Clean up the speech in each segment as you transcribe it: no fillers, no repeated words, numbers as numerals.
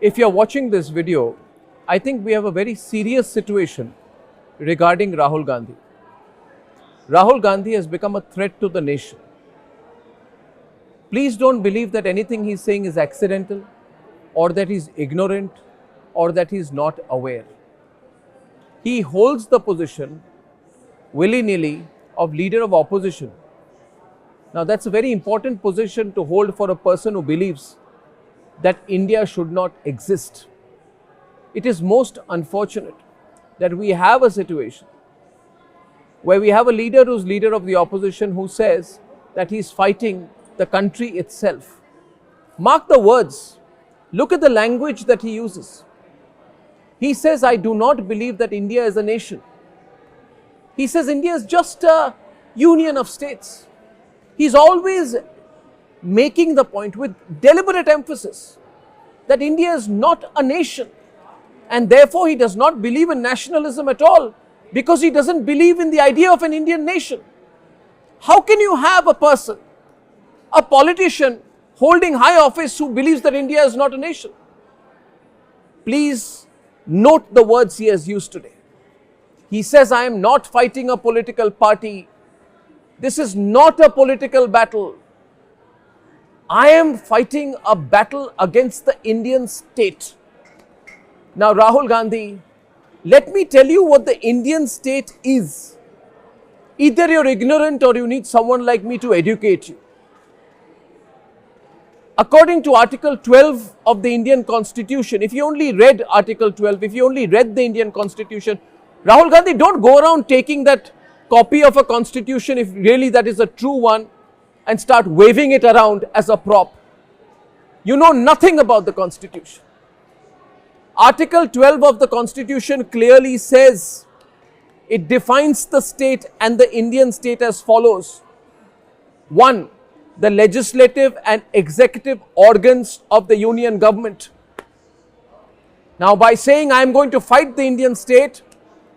If you're watching this video, I think we have a very serious situation regarding Rahul Gandhi. Rahul Gandhi has become a threat to the nation. Please don't believe that anything he's saying is accidental, or that he's ignorant, or that he's not aware. He holds the position willy-nilly of leader of opposition. Now that's a very important position to hold for a person who believes that India should not exist. It is most unfortunate that we have a situation where we have a leader who's leader of the opposition who says that he's fighting the country itself. Mark the words. Look at the language that he uses. He says, I do not believe that India is a nation. He says India is just a union of states. He's always making the point with deliberate emphasis that India is not a nation, and therefore he does not believe in nationalism at all because he doesn't believe in the idea of an Indian nation. How can you have a person, a politician holding high office who believes that India is not a nation? Please note the words he has used today. He says, I am not fighting a political party. This is not a political battle. I am fighting a battle against the Indian state. Now, Rahul Gandhi, let me tell you what the Indian state is. Either you're ignorant or you need someone like me to educate you. According to Article 12 of the Indian Constitution, if you only read Article 12, if you only read the Indian Constitution, Rahul Gandhi, don't go around taking that copy of a constitution, if really that is a true one, and start waving it around as a prop. You know nothing about the constitution. Article 12 of the constitution clearly says, it defines the state and the Indian state as follows. 1. The legislative and executive organs of the union government. Now, by saying I am going to fight the Indian state,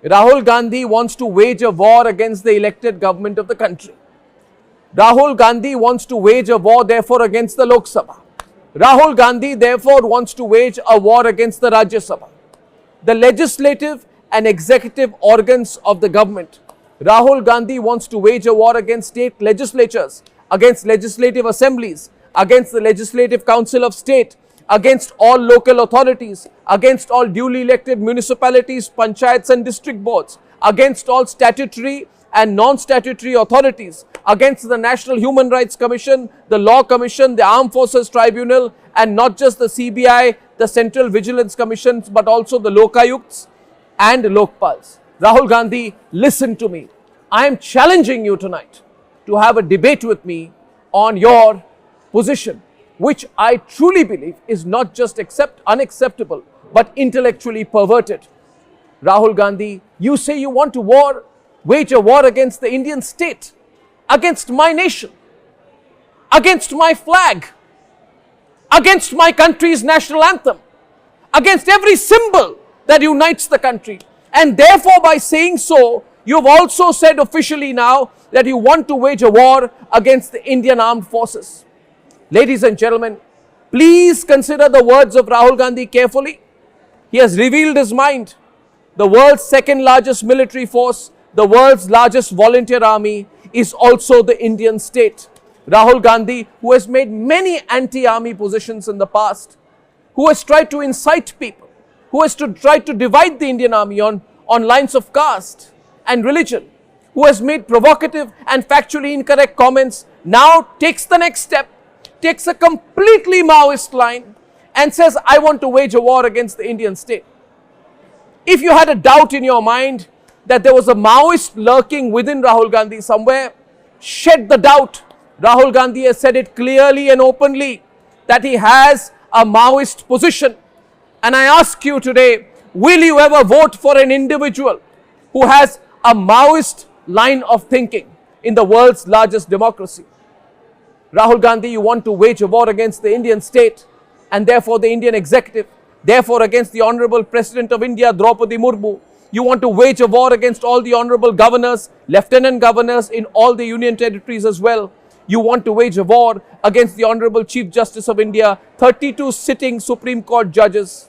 Rahul Gandhi wants to wage a war against the elected government of the country. Rahul Gandhi wants to wage a war, therefore, against the Lok Sabha. Rahul Gandhi, therefore, wants to wage a war against the Rajya Sabha, the legislative and executive organs of the government. Rahul Gandhi wants to wage a war against state legislatures, against legislative assemblies, against the Legislative Council of State, against all local authorities, against all duly elected municipalities, panchayats and district boards, against all statutory and non-statutory authorities, against the National Human Rights Commission, the Law Commission, the Armed Forces Tribunal, and not just the CBI, the Central Vigilance Commissions, but also the Lokayukts and Lokpals. Rahul Gandhi, listen to me. I am challenging you tonight to have a debate with me on your position, which I truly believe is not just unacceptable, but intellectually perverted. Rahul Gandhi, you say you want to wage a war against the Indian state, against my nation, against my flag, against my country's national anthem, against every symbol that unites the country. And therefore, by saying so, you've also said officially now that you want to wage a war against the Indian armed forces. Ladies and gentlemen, please consider the words of Rahul Gandhi carefully. He has revealed his mind. The world's second largest military force, the world's largest volunteer army, is also the Indian state. Rahul Gandhi, who has made many anti-army positions in the past, who has tried to incite people, who has tried to divide the Indian army on lines of caste and religion, who has made provocative and factually incorrect comments, now takes the next step, takes a completely Maoist line and says, I want to wage a war against the Indian state. If you had a doubt in your mind that there was a Maoist lurking within Rahul Gandhi somewhere, shed the doubt. Rahul Gandhi has said it clearly and openly that he has a Maoist position. And I ask you today, will you ever vote for an individual who has a Maoist line of thinking in the world's largest democracy? Rahul Gandhi, you want to wage a war against the Indian state and therefore the Indian executive, therefore against the Honorable President of India, Draupadi Murmu. You want to wage a war against all the honorable governors, lieutenant governors in all the union territories as well. You want to wage a war against the Honorable Chief Justice of India, 32 sitting Supreme Court judges,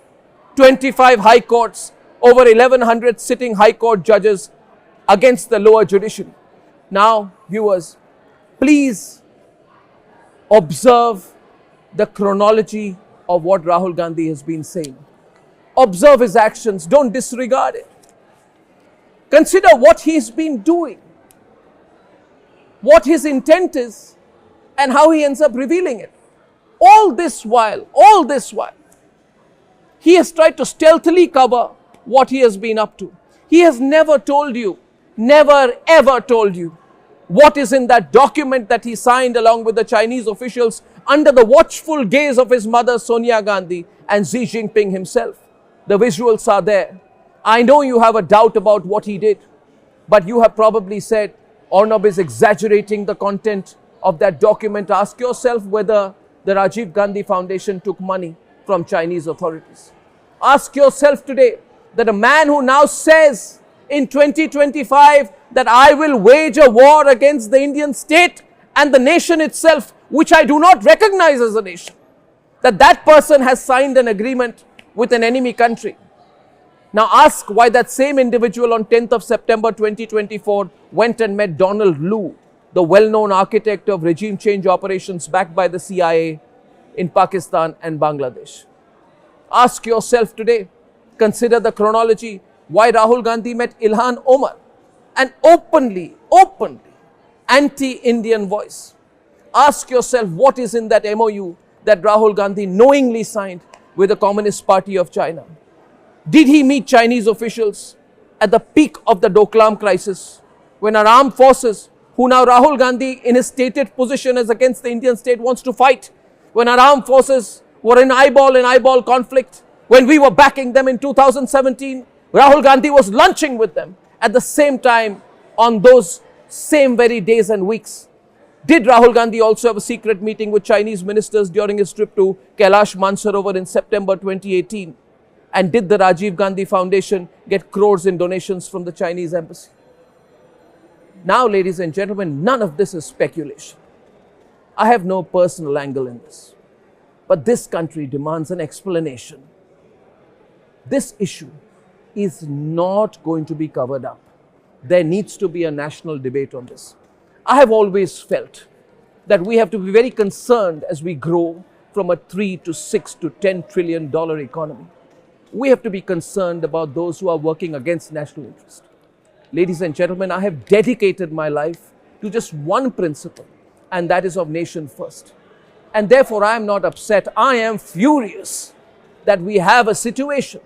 25 high courts, over 1100 sitting high court judges against the lower judiciary. Now, viewers, please observe the chronology of what Rahul Gandhi has been saying. Observe his actions, don't disregard it. Consider what he's been doing, what his intent is, and how he ends up revealing it. All this while, he has tried to stealthily cover what he has been up to. He has never told you, never ever told you what is in that document that he signed along with the Chinese officials under the watchful gaze of his mother Sonia Gandhi and Xi Jinping himself. The visuals are there. I know you have a doubt about what he did, but you have probably said, Arnab is exaggerating the content of that document. Ask yourself whether the Rajiv Gandhi Foundation took money from Chinese authorities. Ask yourself today that a man who now says in 2025 that I will wage a war against the Indian state and the nation itself, which I do not recognize as a nation, that person has signed an agreement with an enemy country. Now ask why that same individual on 10th of September 2024 went and met Donald Lu, the well-known architect of regime change operations backed by the CIA in Pakistan and Bangladesh. Ask yourself today, consider the chronology, why Rahul Gandhi met Ilhan Omar, an openly anti-Indian voice. Ask yourself what is in that MOU that Rahul Gandhi knowingly signed with the Communist Party of China. Did he meet Chinese officials at the peak of the Doklam crisis, when our armed forces, who now Rahul Gandhi in his stated position as against the Indian state wants to fight, when our armed forces were in eyeball conflict, when we were backing them in 2017, Rahul Gandhi was lunching with them at the same time on those same very days and weeks. Did Rahul Gandhi also have a secret meeting with Chinese ministers during his trip to Kailash Mansarovar in September 2018? And did the Rajiv Gandhi Foundation get crores in donations from the Chinese embassy? Now, ladies and gentlemen, none of this is speculation. I have no personal angle in this. But this country demands an explanation. This issue is not going to be covered up. There needs to be a national debate on this. I have always felt that we have to be very concerned as we grow from a 3 to 6 to $10 trillion economy. We have to be concerned about those who are working against national interest. Ladies and gentlemen, I have dedicated my life to just one principle, and that is of nation first. And therefore, I am not upset. I am furious that we have a situation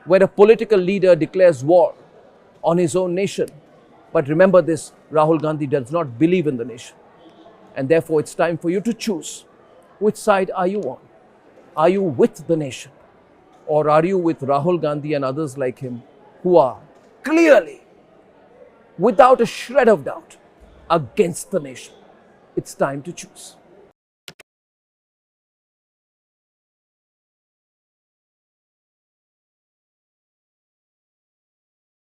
where a political leader declares war on his own nation. But remember this, Rahul Gandhi does not believe in the nation. And therefore, it's time for you to choose. Which side are you on? Are you with the nation? Or are you with Rahul Gandhi and others like him who are clearly, without a shred of doubt, against the nation? It's time to choose.